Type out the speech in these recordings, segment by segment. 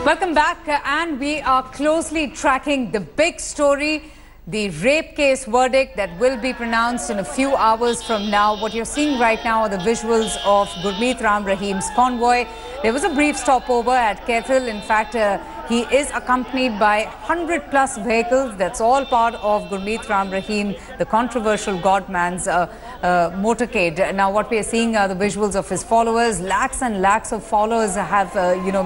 Welcome back, and we are closely tracking the big story, the rape case verdict that will be pronounced in a few hours from now. What you're seeing right now are the visuals of Gurmeet Ram Rahim's convoy. There was a brief stopover at Kethil. In fact, he is accompanied by 100+ vehicles. That's all part of Gurmeet Ram Rahim, the controversial Godman's motorcade. Now, what we are seeing are the visuals of his followers. Lakhs and lakhs of followers have,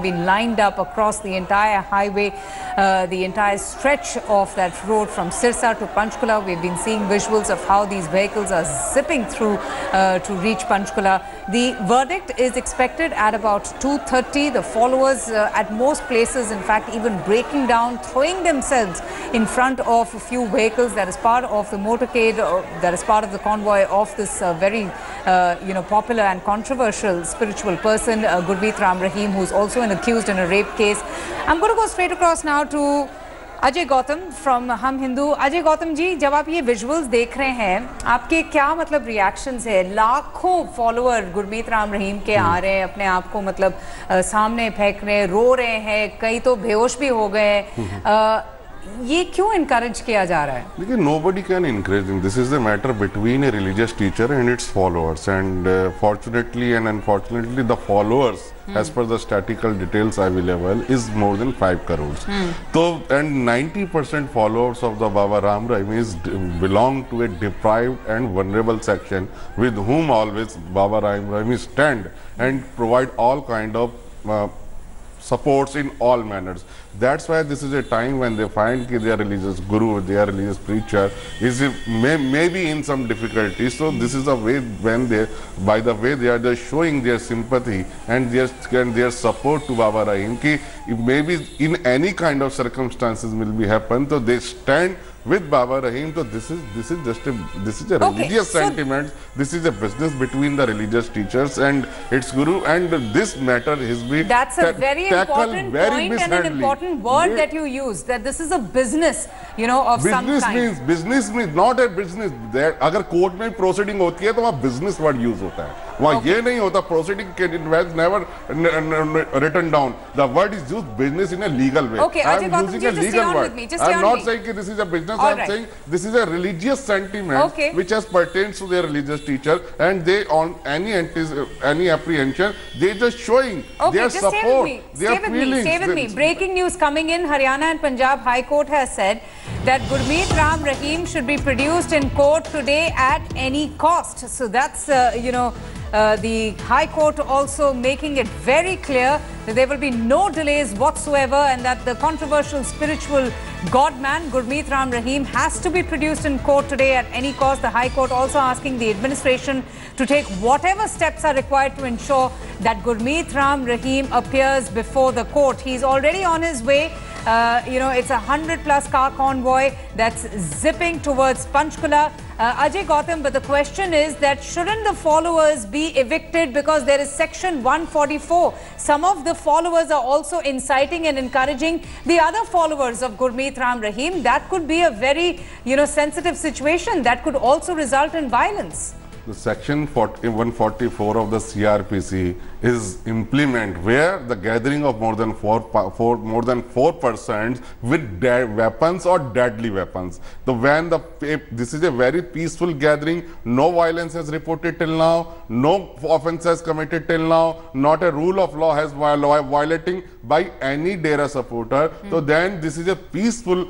been lined up across the entire highway, the entire stretch of that road from Sirsa to Panchkula. We've been seeing visuals of how these vehicles are zipping through to reach Panchkula. The verdict is expected at about 2:30. The followers at most places, in fact, even breaking down, throwing themselves in front of a few vehicles. That is part of the motorcade, that is part of the convoy of this very, popular and controversial spiritual person, Gurmeet Ram Rahim, who's also accused in a rape case. I'm going to go straight across now to Ajay Gautam from हम हिंदू. अजय गौतम जी, जब आप ये visuals देख रहे हैं, आपके क्या मतलब रिएक्शंस है? लाखों फॉलोअर गुरमीत राम रहीम के आ रहे हैं, अपने आप को मतलब सामने फेंक रहे हैं, रो रहे हैं, कई तो बेहोश भी हो गए हैं. ये क्यों इनकरेज किया जा रहा है? देखिए, nobody can encourage him. This is a matter between a religious teacher and its followers, and fortunately and unfortunately the followers, as per the statistical details available, is more than 5 crores. So, and 90% followers of the Baba Ram Rahim belong to a deprived and vulnerable section, with whom always Baba Ram Rahim stand and provide all kind of supports in all manners. That's why this is a time when they find that their religious guru, their religious preacher is maybe in some difficulty. So this is a way when by the way they are just showing their sympathy and their support to Baba Rahim. Ki maybe in any kind of circumstances will be happen, so they stand with Baba Rahim. So this is just a religious sentiment. This is a business between the religious teachers and its guru, and this matter has been that's a very important point and an important word that you use, that this is a business, of some kind. Business means not a business. अगर court में proceeding होती है तो वहाँ business word use होता है, वहाँ ये नहीं होता. Proceeding was never written down. The word is used business in a legal way. Okay, I am using a legal word. I am not saying this is a business. I am saying this is a religious sentiment which has pertains to their religious teacher, and they on any apprehension, they just showing their support, their feelings. Stay with me. Breaking news coming in: Haryana and Punjab High Court has said that Gurmeet Ram Rahim should be produced in court today at any cost. So that's the High Court also making it very clear that there will be no delays whatsoever, and that the controversial spiritual Godman Gurmeet Ram Rahim has to be produced in court today at any cost. The High Court also asking the administration to take whatever steps are required to ensure that Gurmeet Ram Rahim appears before the court. He's already on his way. It's a 100+ car convoy that's zipping towards Panchkula. Ajay Gautam, but the question is that shouldn't the followers be evicted because there is section 144? Some of the followers are also inciting and encouraging the other followers of Gurmeet Ram Rahim. That could be a very, sensitive situation that could also result in violence. The section 144 of the CRPC is implement where the gathering of more than 4% with weapons or deadly weapons. This is a very peaceful gathering, no violence has reported till now, no offense has committed till now, not a rule of law has violating by any Dera supporter. So then this is a peaceful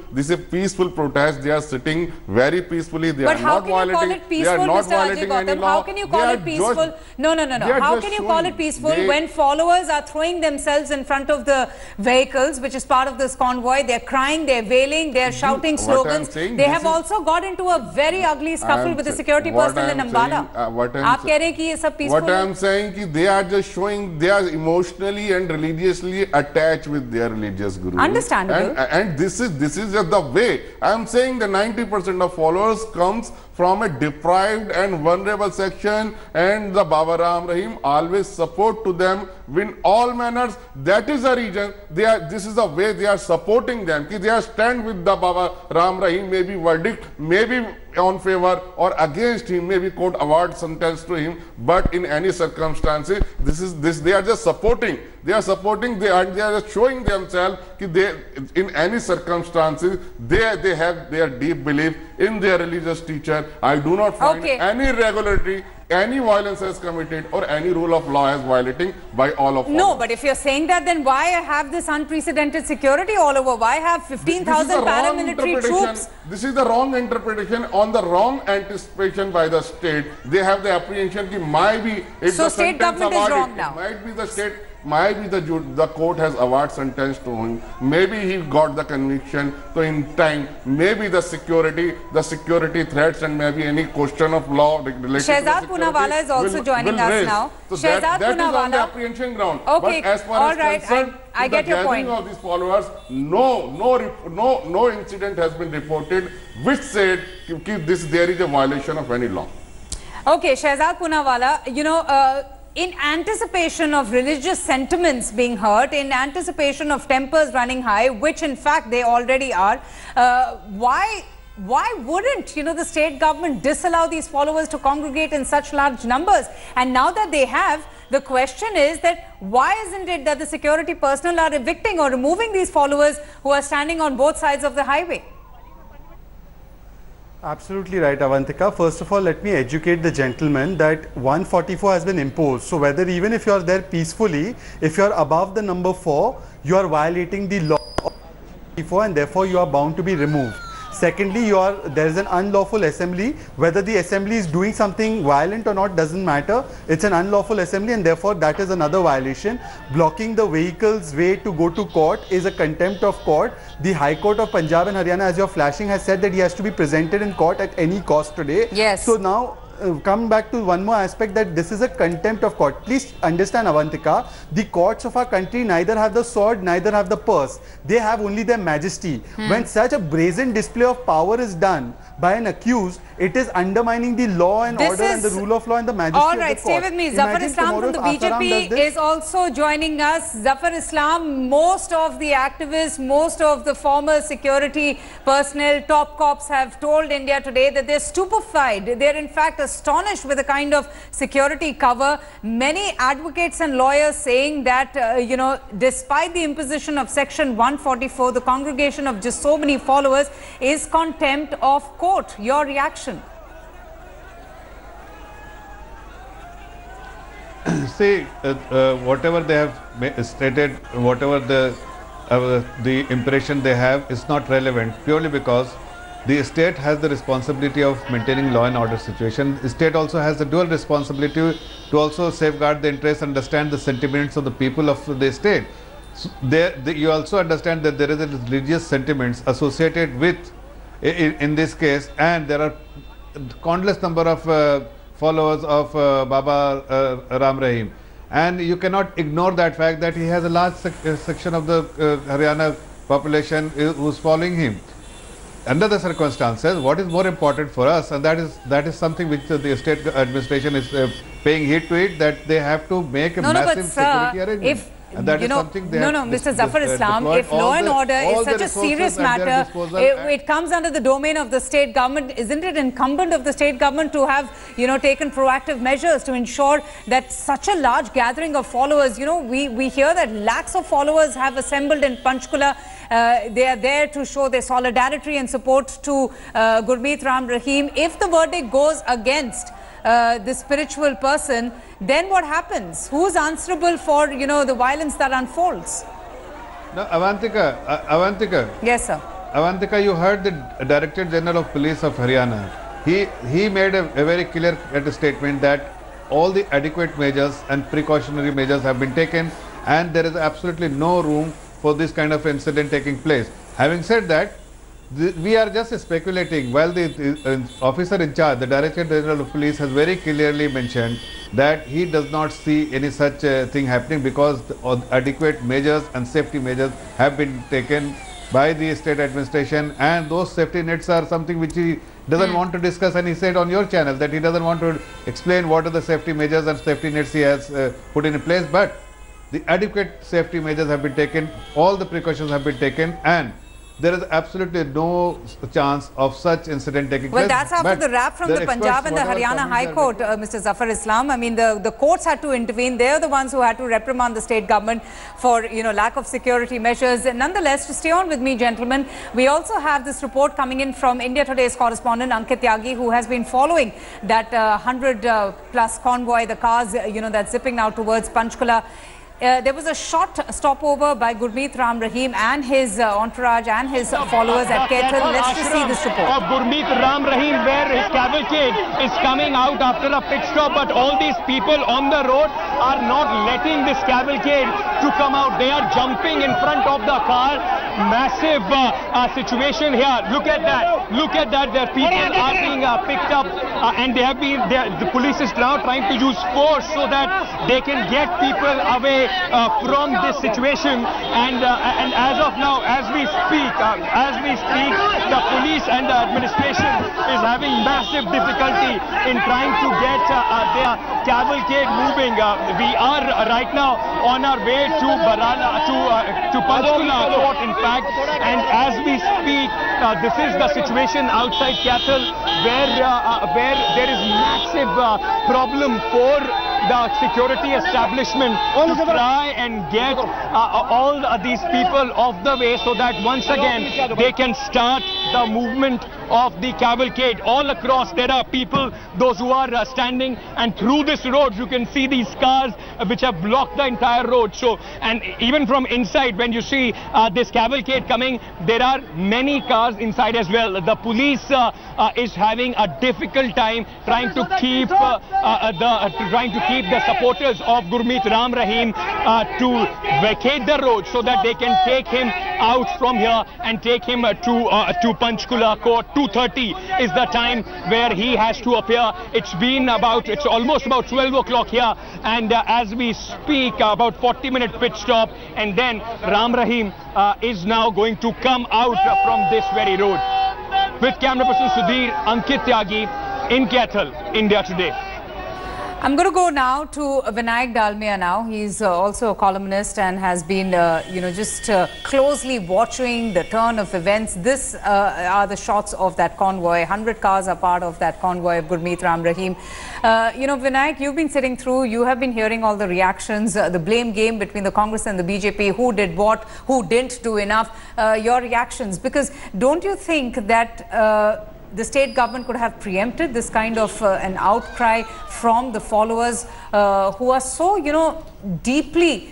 protest. They are sitting very peacefully. They are not violating. They are not violating any law. How can you call it peaceful? No. How can you call it peaceful when followers are throwing themselves in front of the vehicles, which is part of this convoy? They're crying, they're wailing, they're shouting slogans. They have also got into a very ugly scuffle with the security personnel in Ambala. What I'm saying is they are just showing they are emotionally and religiously attached with their religious guru. Understandable. And this is just the way. I'm saying the 90% of followers comes from a deprived and vulnerable section, and the Baba Ram Rahim always support to them in all manners. That is the reason this is the way they are supporting them. They are stand with the Baba Ram Rahim, maybe verdict, maybe on favor or against him, maybe court award sentence to him, but in any circumstances, they are just supporting. they are supporting, they are showing themselves that they, in any circumstances, they have their deep belief in their religious teacher. I do not find any irregularity, any violence has committed or any rule of law is violating by all of us. No, but if you're saying that, then why have this unprecedented security all over? Why have 15,000 paramilitary troops? This is the wrong interpretation on the wrong anticipation by the state. They have the apprehension that might be, if so the state government is wrong now. Might be the state, might be the court has awarded sentence to him. Maybe he got the conviction. So in time, maybe the security threats and maybe any question of law related Shehzad Poonawalla is also joining us now. So Shehzad that is on the Poonawalla. Apprehension ground. Okay, But as far as concerned, I get your point. Of these followers, no incident has been reported which said there is a violation of any law. Okay, Shehzad Poonawalla, in anticipation of religious sentiments being hurt, in anticipation of tempers running high, which in fact they already are, why wouldn't the state government disallow these followers to congregate in such large numbers? And now that they have, the question is that why isn't it that the security personnel are evicting or removing these followers who are standing on both sides of the highway? Absolutely right, Avantika. First of all, let me educate the gentleman that 144 has been imposed. So whether even if you are there peacefully, if you are above the number 4, you are violating the law of 144 and therefore you are bound to be removed. Secondly, there is an unlawful assembly. Whether the assembly is doing something violent or not doesn't matter. It's an unlawful assembly and therefore that is another violation. Blocking the vehicle's way to go to court is a contempt of court. The High Court of Punjab and Haryana, as you're flashing, has said that he has to be presented in court at any cost today. Yes. So now, come back to one more aspect, that this is a contempt of court. Please understand, Avantika, the courts of our country neither have the sword, neither have the purse. They have only their majesty. When such a brazen display of power is done by an accused, it is undermining the law and order and the rule of law and the majesty all of the right, court. stay with me. Zafar Islam from the BJP is also joining us. Zafar Islam, most of the activists, most of the former security personnel, top cops have told India today that they're stupefied. They're in fact astonished with the kind of security cover. Many advocates and lawyers saying that, despite the imposition of Section 144, the congregation of just so many followers is contempt of court. Your reaction? See, whatever they have stated, whatever the impression they have is not relevant, purely because the state has the responsibility of maintaining law and order situation. The state also has the dual responsibility to also safeguard the interests, understand the sentiments of the people of the state. So you also understand that there is a religious sentiments associated with in this case, and there are countless number of followers of Baba Ram Rahim, and you cannot ignore that fact that he has a large section of the Haryana population who's following him. Under the circumstances, what is more important for us, and that is something which the state administration is paying heed to it, that they have to make a massive security arrangement. And that is something they Mr. Zafar Islam, if law and order is such a serious matter, it comes under the domain of the state government. Isn't it incumbent of the state government to have, taken proactive measures to ensure that such a large gathering of followers, we hear that lakhs of followers have assembled in Panchkula. They are there to show their solidarity and support to Gurmeet Ram Rahim. If the verdict goes against the spiritual person, then what happens? Who's answerable for, the violence that unfolds? No, Avantika. Yes, sir. Avantika, you heard the Director General of Police of Haryana. He made a very clear statement that all the adequate measures and precautionary measures have been taken, and there is absolutely no room for this kind of incident taking place. Having said that, we are just speculating, while the officer in charge, the Director General of Police, has very clearly mentioned that he does not see any such thing happening, because adequate measures and safety measures have been taken by the state administration, and those safety nets are something which he doesn't want to discuss, and he said on your channel that he doesn't want to explain what are the safety measures and safety nets he has put in place, but the adequate safety measures have been taken, all the precautions have been taken, and there is absolutely no chance of such incident taking well, place. Well, that's after the rap from the Punjab and the Haryana High Court, Mr. Zafar Islam. I mean, the courts had to intervene. They're the ones who had to reprimand the state government for, lack of security measures. Nonetheless, to stay on with me, gentlemen, we also have this report coming in from India Today's correspondent, Ankit Tyagi, who has been following that 100-plus convoy, the cars, that's zipping now towards Panchkula. There was a short stopover by Gurmeet Ram Rahim and his entourage and his followers at Ketal. Let's just see this report. Of Gurmeet Ram Rahim, where his cavalcade is coming out after a pit stop, but all these people on the road are not letting this cavalcade to come out. They are jumping in front of the car. Massive situation here. Look at that. Look at that. Their people are being picked up and they have been. The police is now trying to use force so that they can get people away from this situation, and as of now, as we speak, the police and the administration is having massive difficulty in trying to get their cavalcade moving. We are right now on our way to Panchkula court, in fact, and as we speak, this is the situation outside Ketal, where there is massive problem for the security establishment to try and get all these people off the way so that once again they can start the movement of the cavalcade all across. There are people, those who are standing, and through this road you can see these cars which have blocked the entire road. So, and even from inside, when you see this cavalcade coming, there are many cars inside as well. The police is having a difficult time trying to keep the supporters of Gurmeet Ram Rahim to vacate the road so that they can take him out from here and take him to Panchkula court. 2:30 is the time where he has to appear. It's almost about 12 o'clock here, and as we speak, about 40-minute pit stop, and then Ram Rahim is now going to come out from this very road. With camera person Sudhir, Ankit Tyagi in Ketal, India Today. I'm going to go now to Vinayak Dalmia now. He's also a columnist and has been, closely watching the turn of events. This are the shots of that convoy. 100 cars are part of that convoy of Gurmeet Ram Rahim. Vinayak, you've been sitting through, you have been hearing all the reactions, the blame game between the Congress and the BJP, who did what, who didn't do enough. Your reactions, because don't you think that the state government could have preempted this kind of an outcry from the followers who are so, deeply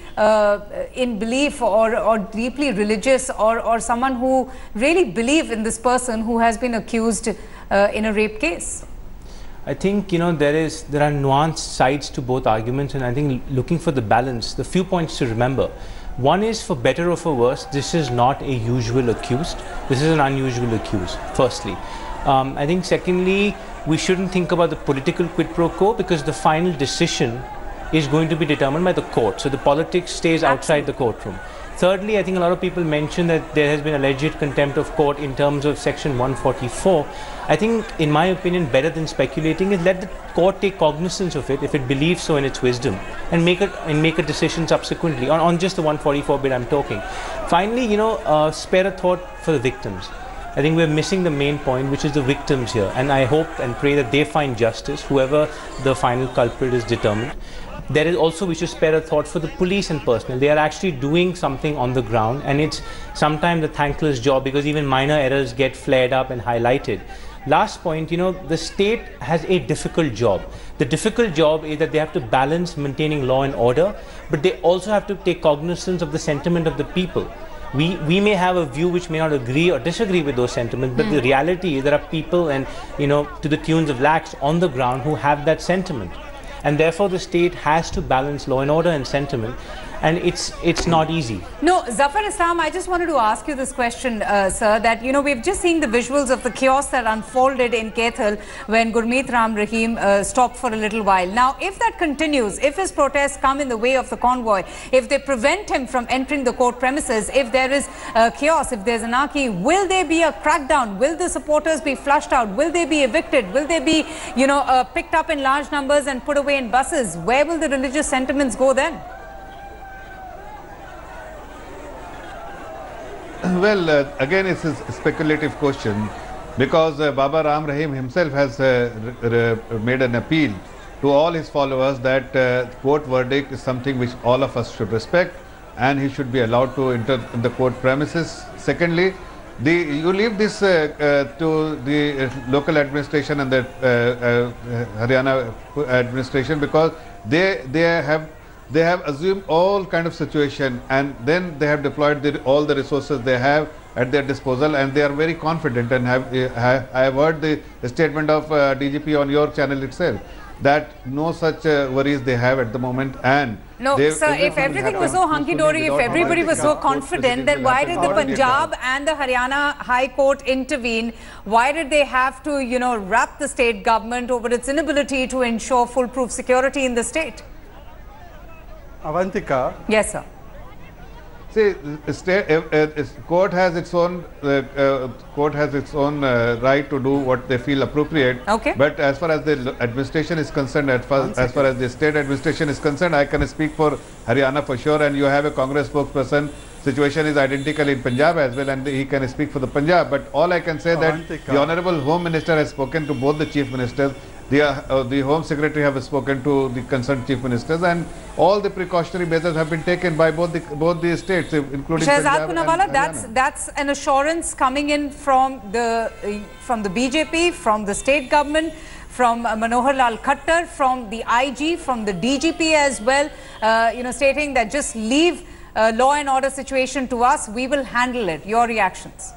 in belief or deeply religious, or someone who really believe in this person who has been accused in a rape case? I think, there are nuanced sides to both arguments, and I think looking for the balance, the few points to remember. One is, for better or for worse, this is not a usual accused. This is an unusual accused, firstly. I think secondly, we shouldn't think about the political quid pro quo, because the final decision is going to be determined by the court. So the politics stays outside the courtroom. Thirdly, I think a lot of people mention that there has been alleged contempt of court in terms of section 144. I think, in my opinion, better than speculating is let the court take cognizance of it if it believes so in its wisdom, and make a decision subsequently on just the 144 bit I'm talking. Finally, spare a thought for the victims. I think we're missing the main point, which is the victims here, and I hope and pray that they find justice, whoever the final culprit is determined. There is also, we should spare a thought for the police and personnel. They are actually doing something on the ground, and it's sometimes a thankless job, because even minor errors get flared up and highlighted. Last point, the state has a difficult job. The difficult job is that they have to balance maintaining law and order, but they also have to take cognizance of the sentiment of the people. We may have a view which may not agree or disagree with those sentiments, but the reality is there are people, and to the tunes of lakhs on the ground, who have that sentiment, and therefore the state has to balance law and order and sentiment, and it's not easy. No, Zafar Islam, I just wanted to ask you this question, sir, that we've just seen the visuals of the chaos that unfolded in Ketal when Gurmeet Ram Rahim stopped for a little while. Now, if that continues, if his protests come in the way of the convoy, if they prevent him from entering the court premises, if there is chaos, if there's anarchy, will there be a crackdown? Will the supporters be flushed out? Will they be evicted? Will they be, picked up in large numbers and put away in buses? Where will the religious sentiments go then? Well, again, it's a speculative question because Baba Ram Rahim himself has made an appeal to all his followers that court verdict is something which all of us should respect and he should be allowed to enter the court premises. Secondly, you leave this to the local administration and the Haryana administration because they have assumed all kind of situation and then they have deployed all the resources they have at their disposal and they are very confident and I have heard the statement of DGP on your channel itself that no such worries they have at the moment and no, sir, if everything was so hunky-dory, if everybody was so confident, then why did the Punjab and the Haryana High Court intervene? Why did they have to, you know, wrap the state government over its inability to ensure foolproof security in the state? Avantika. Yes, sir. See, court has its own right to do what they feel appropriate. Okay. But as far as the administration is concerned, as far as the state administration is concerned, I can speak for Haryana for sure. And you have a Congress spokesperson. Situation is identical in Punjab as well, and he can speak for the Punjab. But all I can say that the Honorable Home Minister has spoken to both the Chief Ministers. The Home Secretary have spoken to the concerned Chief Ministers, and all the precautionary measures have been taken by both the states, including Punjab and Haryana. That's an assurance coming in from the BJP, from the state government, from Manohar Lal Khattar, from the IG, from the DGP as well, you know, stating that just leave law and order situation to us, we will handle it. Your reactions?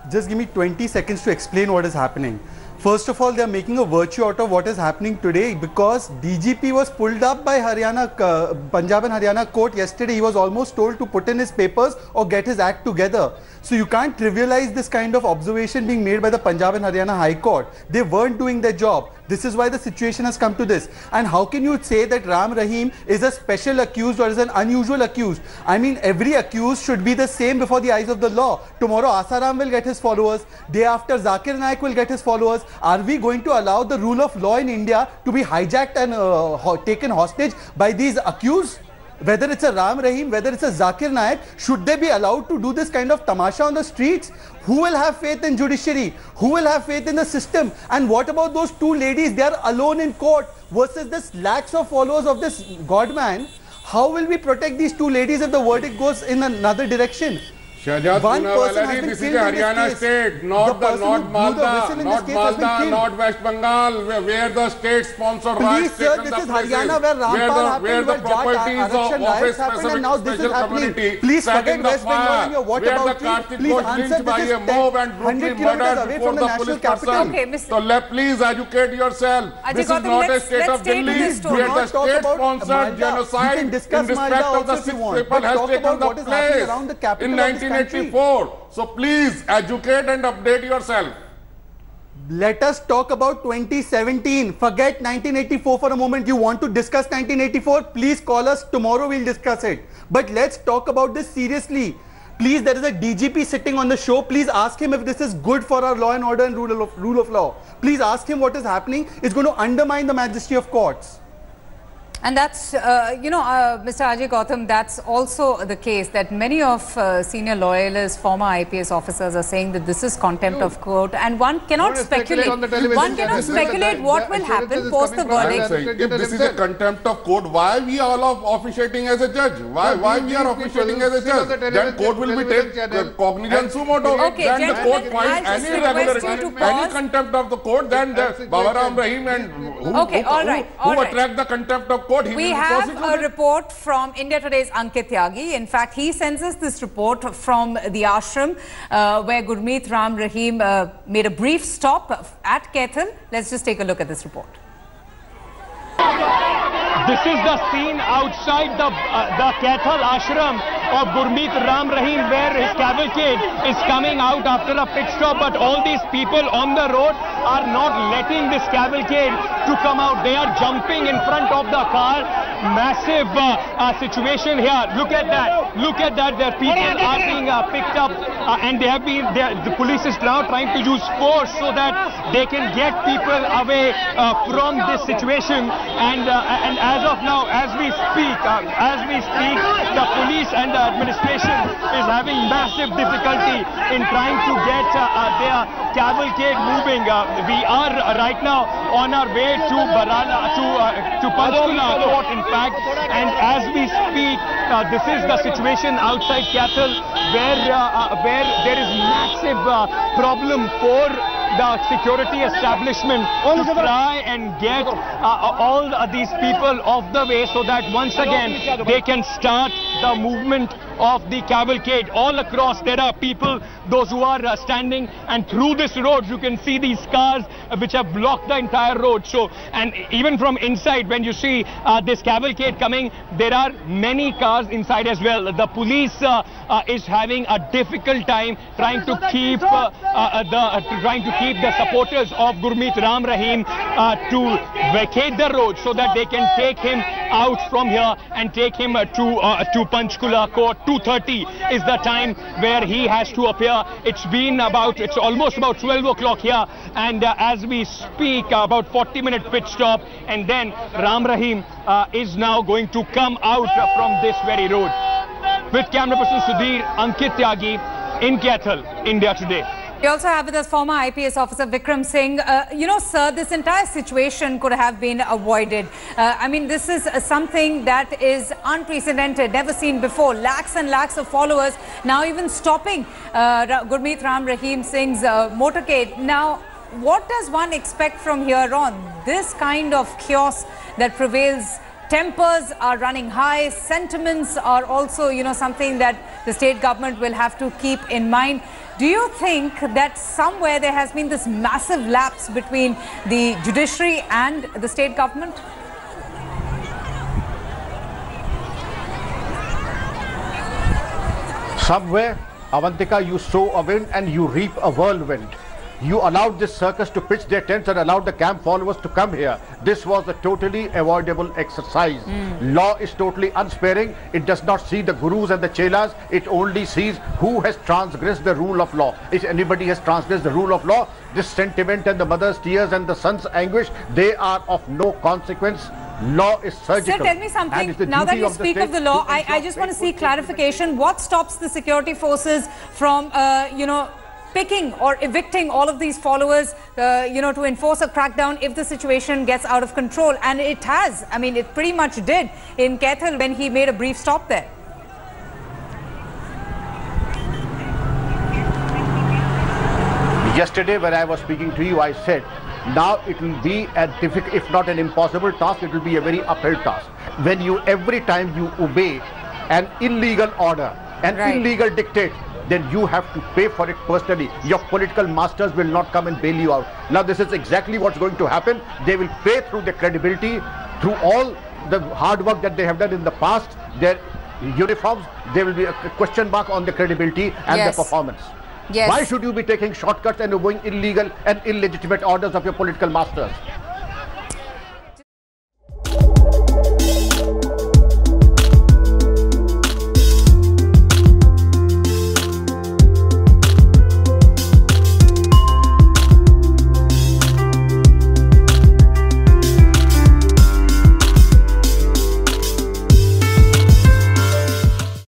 Just give me 20 seconds to explain what is happening. First of all, they are making a virtue out of what is happening today because DGP was pulled up by Punjab and Haryana court yesterday. He was almost told to put in his papers or get his act together. So you can't trivialize this kind of observation being made by the Punjab and Haryana High Court. They weren't doing their job. This is why the situation has come to this. And how can you say that Ram Rahim is a special accused or is an unusual accused? I mean, every accused should be the same before the eyes of the law. Tomorrow Asaram will get his followers. Day after Zakir Naik will get his followers. Are we going to allow the rule of law in India to be hijacked and taken hostage by these accused? Whether it's a Ram Rahim, whether it's a Zakir Naik, should they be allowed to do this kind of tamasha on the streets? Who will have faith in judiciary? Who will have faith in the system? And what about those two ladies? They are alone in court versus this lakhs of followers of this godman. How will we protect these two ladies if the verdict goes in another direction? One person has been this is a Haryana state, not Malda, not West Bengal, where the state sponsor rights taken this is Haryana where Rampal happened, where the properties of a special community please set forget in the West Bengal fire, and your what where about the Kartik please was answer lynched by a mob and brutally murdered before the police person. So please educate yourself. This is not a state of Delhi, where the state-sponsored genocide in respect of the 6 people has taken the place in 1984. So please educate and update yourself. Let us talk about 2017. Forget 1984 for a moment. You want to discuss 1984? Please call us. Tomorrow we'll discuss it. But let's talk about this seriously. Please, there is a DGP sitting on the show. Please ask him if this is good for our law and order and rule of law. Please ask him what is happening. It's going to undermine the majesty of courts. And that's, you know, Mr. Ajay Gautam, that's also the case that many of senior loyalists, former IPS officers are saying that this is contempt of court and one cannot speculate. One cannot speculate what will happen post the verdict. If this is a contempt of court, why we all are officiating as a judge? Why we are officiating as a judge? Then court will be taken cognizance suo moto. Then the court finds any irregularity, any contempt of the court, then Baba Ram Rahim and who attract the contempt of court. We have a report from India Today's Ankit Tyagi. In fact, he sends us this report from the ashram where Gurmeet Ram Rahim made a brief stop at Kethal. Let's just take a look at this report. This is the scene outside the Kethal ashram of Gurmeet Ram Rahim, where his cavalcade is coming out after a pit stop, but all these people on the road are not letting this cavalcade to come out. They are jumping in front of the car. massive situation here. Look at that. Look at that. Their people are being picked up and they have been, the police is now trying to use force so that they can get people away from this situation. And as of now, as we speak, the police and the administration is having massive difficulty in trying to get their cavalcade moving. We are right now on our way to to Panchkula court, in fact, and as we speak, this is the situation outside Cattle, where there is massive problem for the security establishment to try and get all these people off the way so that once again they can start the movement of the cavalcade all across. There are people, those who are standing, and through this road you can see these cars which have blocked the entire road. So, and even from inside, when you see this cavalcade coming, there are many cars inside as well. The police is having a difficult time trying to keep the supporters of Gurmeet Ram Rahim to vacate the road so that they can take him out from here and take him to Panchkula court. 2:30 is the time where he has to appear. It's almost about 12 o'clock here, and as we speak, about 40-minute pit stop, and then Ram Rahim is now going to come out from this very road. With camera person Sudhir, Ankit Tyagi in Cattle, India Today. We also have with us former IPS officer Vikram Singh. You know, sir, this entire situation could have been avoided. I mean, this is something that is unprecedented, never seen before. Lakhs and lakhs of followers now even stopping Gurmeet Ram Rahim Singh's motorcade. Now, what does one expect from here on? This kind of chaos that prevails. Tempers are running high, sentiments are also, you know, something that the state government will have to keep in mind. Do you think that somewhere there has been this massive lapse between the judiciary and the state government? Somewhere, Avantika, you sow a wind and you reap a whirlwind. You allowed this circus to pitch their tents and allowed the camp followers to come here. This was a totally avoidable exercise. Law is totally unsparing. It does not see the gurus and the chelas. It only sees who has transgressed the rule of law. If anybody has transgressed the rule of law, this sentiment and the mother's tears and the son's anguish, they are of no consequence. Law is surgical. Sir, tell me something. Now that you speak of the law, I just want to see clarification. What stops the security forces from, you know, picking or evicting all of these followers, you know, to enforce a crackdown if the situation gets out of control? And it has. I mean, it pretty much did in Kethal when he made a brief stop there. Yesterday when I was speaking to you, I said, now it will be a difficult, if not an impossible task, it will be a very uphill task. When you, every time you obey an illegal order, an illegal dictate, then you have to pay for it personally. Your political masters will not come and bail you out. Now this is exactly what's going to happen. They will pay through their credibility, through all the hard work that they have done in the past, their uniforms. There will be a question mark on the credibility and the performance. Why should you be taking shortcuts and obeying illegal and illegitimate orders of your political masters?